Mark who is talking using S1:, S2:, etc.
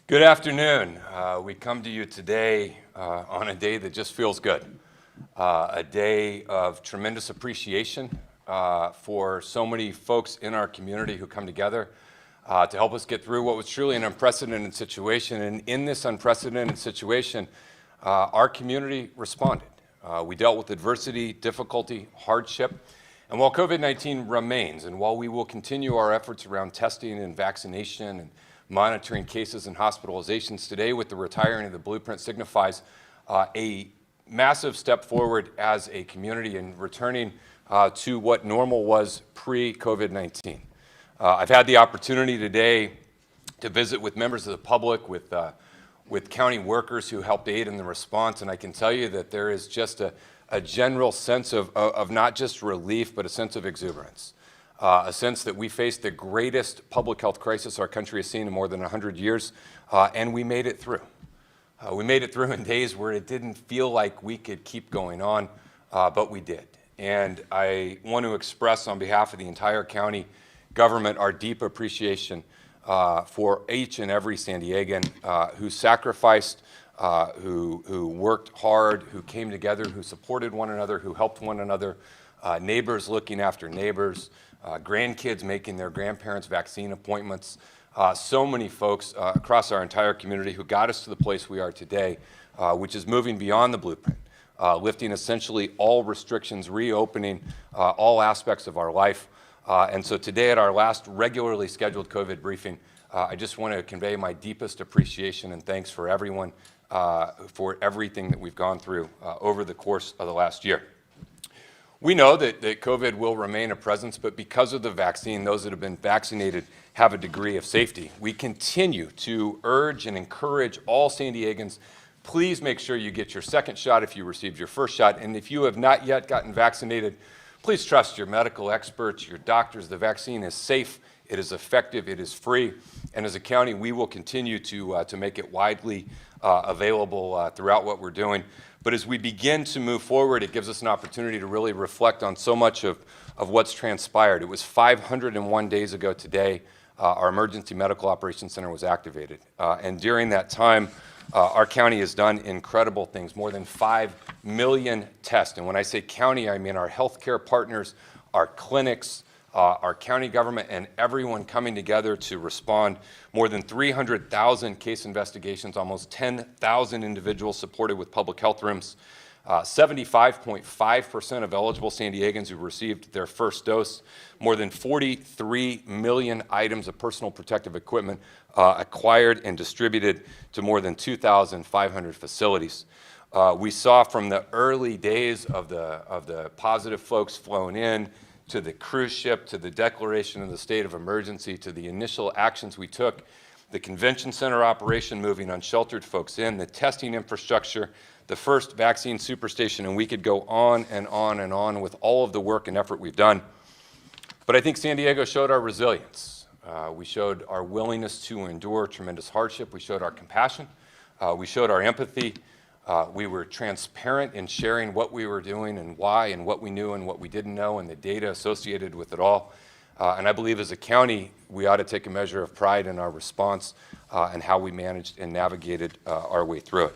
S1: Good afternoon. We come to you today on a day that just feels good. A day of tremendous appreciation for so many folks in our community who come together to help us get through what was truly an unprecedented situation. And in this unprecedented situation, our community responded. We dealt with adversity, difficulty, hardship. And while COVID-19 remains, and while we will continue our efforts around testing and vaccination and monitoring cases and hospitalizations, today with the retiring of the blueprint signifies a massive step forward as a community in returning to what normal was pre-COVID-19. I've had the opportunity today to visit with members of the public, with county workers who helped aid in the response, and I can tell you that there is just a general sense of not just relief, but a sense of exuberance. A sense that we faced the greatest public health crisis our country has seen in more than 100 years, and we made it through. We made it through in days where it didn't feel like we could keep going on, but we did. And I want to express on behalf of the entire county government our deep appreciation for each and every San Diegan who sacrificed, who worked hard, who came together, who supported one another, who helped one another, neighbors looking after neighbors, grandkids making their grandparents' vaccine appointments. So many folks across our entire community who got us to the place we are today, which is moving beyond the blueprint, lifting essentially all restrictions, reopening all aspects of our life. And so today at our last regularly scheduled COVID briefing, I just want to convey my deepest appreciation and thanks for everyone for everything that we've gone through over the course of the last year. We know that COVID will remain a presence, but because of the vaccine, those that have been vaccinated have a degree of safety. We continue to urge and encourage all San Diegans, please make sure you get your second shot if you received your first shot. And if you have not yet gotten vaccinated, please trust your medical experts, your doctors. The vaccine is safe, it is effective, it is free. And as a county, we will continue to make it widely available throughout what we're doing. But as we begin to move forward, it gives us an opportunity to really reflect on so much of what's transpired. It was 501 days ago today, our Emergency Medical Operations Center was activated. And during that time, our county has done incredible things, more than 5 million tests. And when I say county, I mean our healthcare partners, our clinics, our county government, and everyone coming together to respond. More than 300,000 case investigations, almost 10,000 individuals supported with public health rooms, 75.5% of eligible San Diegans who received their first dose, more than 43 million items of personal protective equipment acquired and distributed to more than 2,500 facilities. We saw from the early days of the positive folks flown in, to the cruise ship, to the declaration of the state of emergency, to the initial actions we took, the convention center operation moving unsheltered folks in, the testing infrastructure, the first vaccine superstation, and we could go on and on and on with all of the work and effort we've done. But I think San Diego showed our resilience. We showed our willingness to endure tremendous hardship. We showed our compassion. We showed our empathy. We were transparent in sharing what we were doing and why and what we knew and what we didn't know and the data associated with it all. And I believe as a county, we ought to take a measure of pride in our response and how we managed and navigated our way through it.